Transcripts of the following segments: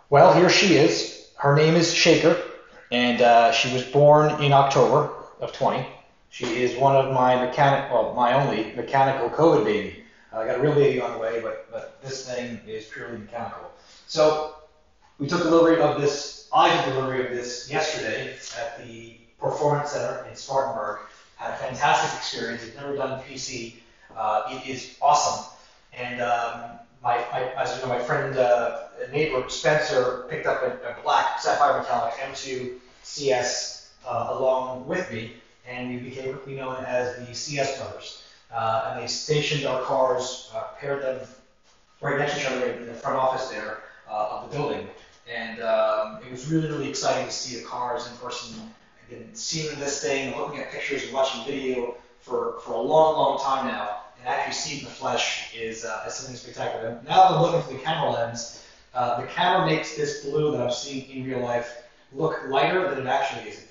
Well, here she is. Her name is Shaker, and she was born in October of 20. She is one of my only mechanical COVID baby. I got a real baby on the way, but this thing is purely mechanical. So we took delivery of this. I took delivery of this yesterday at the Performance Center in Spartanburg. Had a fantastic experience. I've never done PC. It is awesome. And as you know, my friend, neighbor Spencer picked up a black sapphire metallic M2 CS along with me, and we became quickly known as the CS brothers. And they stationed our cars, paired them right next to each other in the front office there of the building. And it was really, really exciting to see the cars in person. I've been seeing this thing, looking at pictures and watching video for a long, long time now. And actually seeing the flesh is something spectacular. And now that I'm looking through the camera lens, the camera makes this blue that I'm seeing in real life look lighter than it actually is.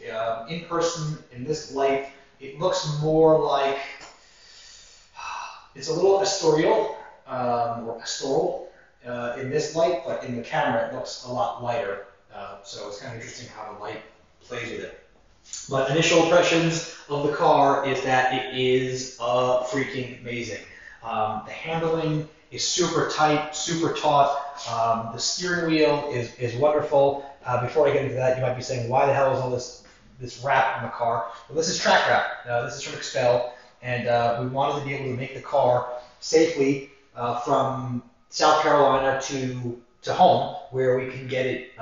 In person, in this light, it looks more like it's a little pastoral or pastoral in this light, but in the camera it looks a lot lighter. So it's kind of interesting how the light plays with it. But initial impressions of the car is that it is freaking amazing. The handling is super tight, super taut. The steering wheel is wonderful. Before I get into that, you might be saying, why the hell is all this wrap on the car? Well, this is track wrap. This is from Expel, and we wanted to be able to make the car safely from South Carolina to home, where we can get it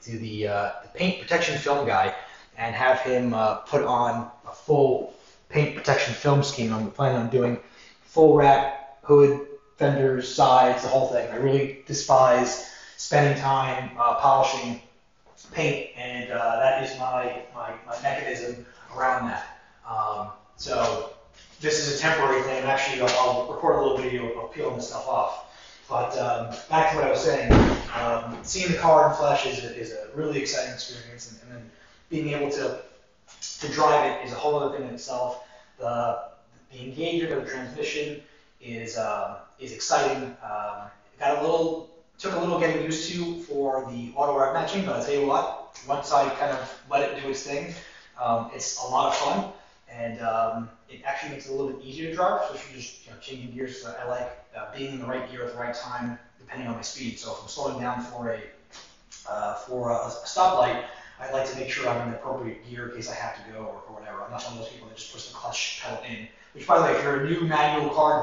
to the paint protection film guy, and have him put on a full paint protection film scheme. I'm planning on doing full wrap, hood, fenders, sides, the whole thing. I really despise spending time polishing paint, and that is my mechanism around that. So this is a temporary thing. Actually, I'll record a little video of peeling this stuff off. But back to what I was saying, seeing the car in flesh is a really exciting experience, and then being able to drive it is a whole other thing in itself. The engagement of the transmission is exciting. Took a little getting used to for the auto wrap matching, but I'll tell you what, once I kind of let it do its thing, it's a lot of fun, and it actually makes it a little bit easier to drive, especially just changing gears. I like being in the right gear at the right time, depending on my speed. So if I'm slowing down for a stoplight, I like to make sure I'm in the appropriate gear in case I have to go or whatever. I'm not one of those people that just push the clutch pedal in. Which, by the way, if you're a new manual car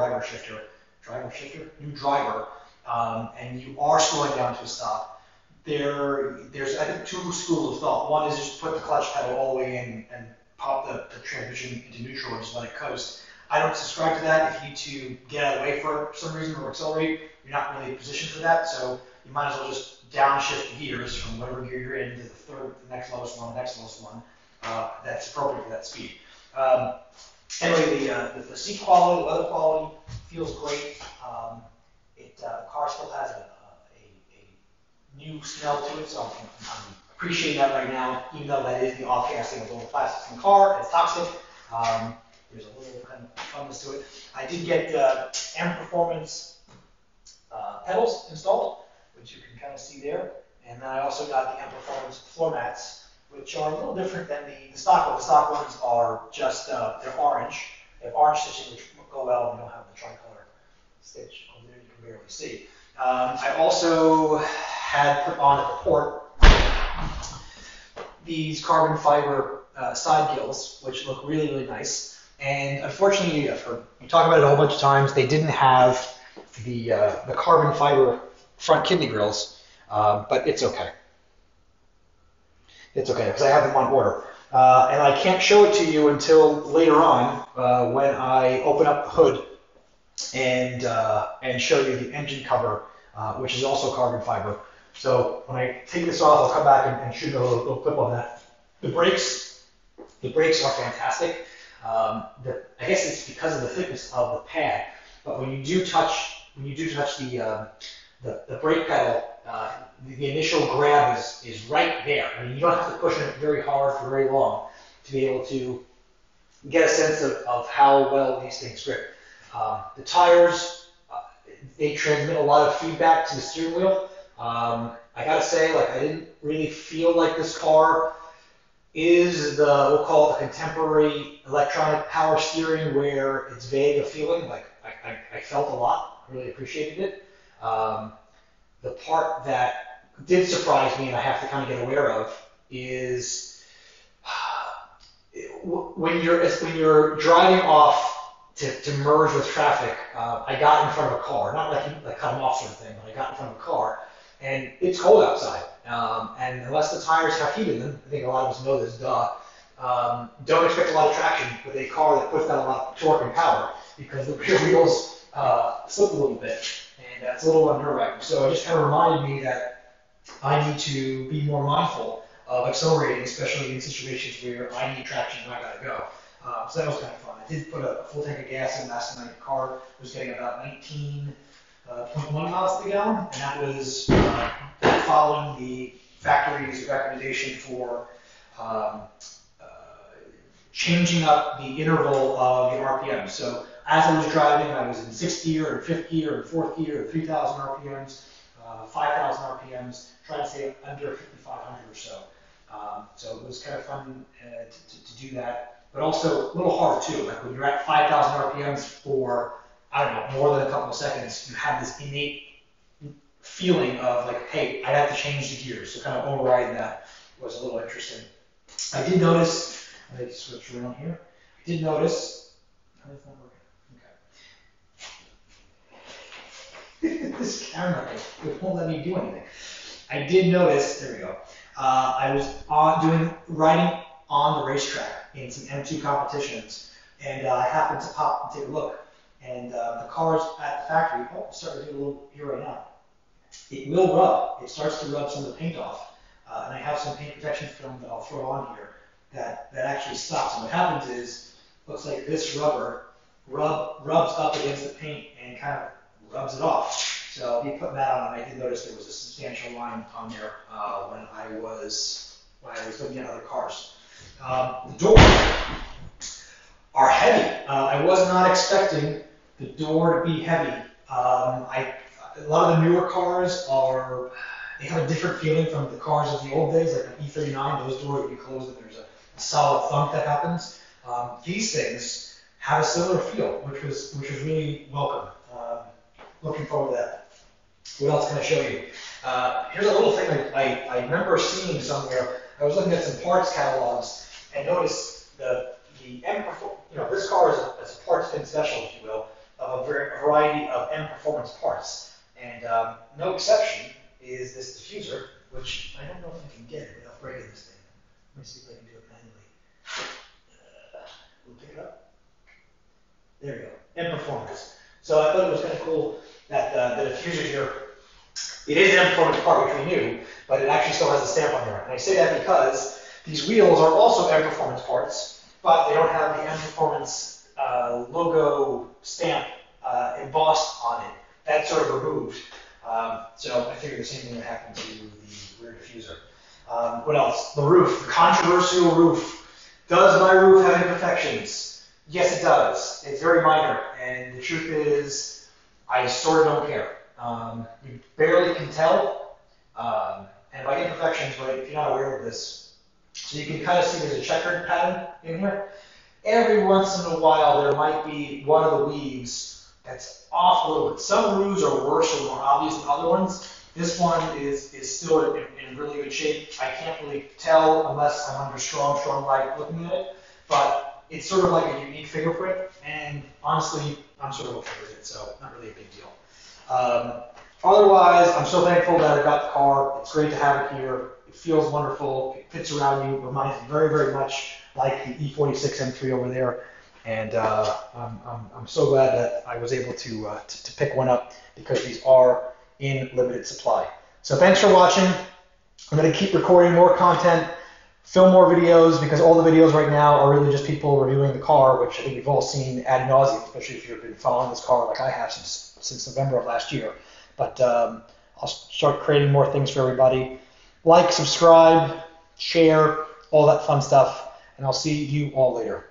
new driver, and you are slowing down to a stop, there's I think two schools of thought. One is just put the clutch pedal all the way in and pop the transmission into neutral and just let it coast. I don't subscribe to that. If you need to get out of the way for some reason or accelerate, you're not really positioned for that, so you might as well just downshift the gears from whatever gear you're in to the next lowest one, that's appropriate for that speed. Anyway, the seat quality, the leather quality feels great. The car still has a new smell to it, so I'm appreciating that right now, even though that is the off-gassing of all the plastics in the car. It's toxic. There's a little kind of funness to it. I did get M Performance pedals installed, which you can kind of see there. And then I also got the M Performance floor mats, which are a little different than the stock ones. The stock ones are just, they're orange. They have orange stitching, which go well, and we don't have the tricolor stitch over there you can barely see. I also had put on at the port these carbon fiber side gills, which look really, really nice. And unfortunately, we talked about it a whole bunch of times, they didn't have the carbon fiber front kidney grills, but it's okay. It's okay, because I have them on order. And I can't show it to you until later on when I open up the hood and show you the engine cover, which is also carbon fiber. So when I take this off, I'll come back and shoot a little clip on that. The brakes are fantastic. I guess it's because of the thickness of the pad, but when you do touch the brake pedal, the initial grab is right there. I mean, you don't have to push it very hard for very long to be able to get a sense of how well these things grip. The tires, They transmit a lot of feedback to the steering wheel. I gotta say, like, I didn't really feel like this car is we'll call it the contemporary electronic power steering where it's vague of feeling. Like, I felt a lot, really appreciated it. The part that did surprise me and I have to kind of get aware of is when you're driving off to merge with traffic. I got in front of a car, not like cut them off sort of thing, but I got in front of a car, and it's cold outside. And unless the tires have heat in them, I think a lot of us know this, don't expect a lot of traction with a car that puts out a lot of torque and power, because the rear wheels slip a little bit, and that's a little unnerving. So it just kind of reminded me that I need to be more mindful of accelerating, especially in situations where I need traction and I gotta go. So that was kind of fun. I did put a full tank of gas in last night. The car was getting about 19.1 miles per gallon, and that was following the factory's recommendation for changing up the interval of the RPM. So as I was driving, I was in 6th gear, and 5th gear, and 4th gear, 3,000 RPMs, 5,000 RPMs, trying to stay under 5,500 or so. So it was kind of fun to do that, but also a little hard too. Like when you're at 5,000 RPMs for, I don't know, more than a couple of seconds, you have this innate feeling of like, hey, I have to change the gears. So kind of overriding that was a little interesting. I did notice, I need to switch around here. I did notice, how is that working? Okay. This camera, it won't let me do anything. I did notice, there we go. I was riding on the racetrack in some M2 competitions, and I happened to pop and take a look. And the cars at the factory, it's starting to do a little here right now. It will rub. It starts to rub some of the paint off. And I have some paint protection film that I'll throw on here that actually stops. And what happens is, looks like this rubber rubs up against the paint and kind of rubs it off. So I'll be putting that on, and I did notice there was a substantial line on there when I was looking at other cars. The doors are heavy. I was not expecting the door to be heavy. A lot of the newer cars they have a different feeling from the cars of the old days, like an E39. Those doors would be closed and there's a solid thunk that happens. These things have a similar feel, which was really welcome. Looking forward to that. What else can I show you? Here's a little thing I remember seeing somewhere. I was looking at some parts catalogs and noticed the M Performance. This car is a parts bin special, if you will, of a variety of M Performance parts. And no exception is this diffuser, which I don't know if I can get it without breaking this thing. Let me see if I can do it manually. We'll pick it up. There we go. M Performance. So I thought it was kind of cool that the diffuser here, it is an M Performance part, which we knew, but it actually still has a stamp on there. And I say that because these wheels are also M Performance parts, but they don't have the M Performance logo stamp embossed on it. That's sort of removed. So I figured the same thing would happen to the rear diffuser. What else? The roof, the controversial roof. Does my roof have imperfections? Yes, it does. It's very minor, and the truth is, I sort of don't care. You barely can tell, and by imperfections, right, if you're not aware of this, so you can kind of see there's a checkered pattern in here. Every once in a while, there might be one of the weaves that's off a little bit. Some roofs are worse or more obvious than other ones. This one is still in really good shape. I can't really tell unless I'm under strong light looking at it, but it's sort of like a unique fingerprint, and honestly, I'm sort of okay with it, so not really a big deal. Otherwise, I'm so thankful that I got the car. It's great to have it here. It feels wonderful. It fits around you. It reminds me very, very much like the E46 M3 over there. And I'm so glad that I was able to pick one up, because these are in limited supply. So thanks for watching. I'm going to keep recording more content, film more videos, because all the videos right now are really just people reviewing the car, which I think we've all seen ad nauseum, especially if you've been following this car like I have since November of last year. But I'll start creating more things for everybody. Like, subscribe, share, all that fun stuff, and I'll see you all later.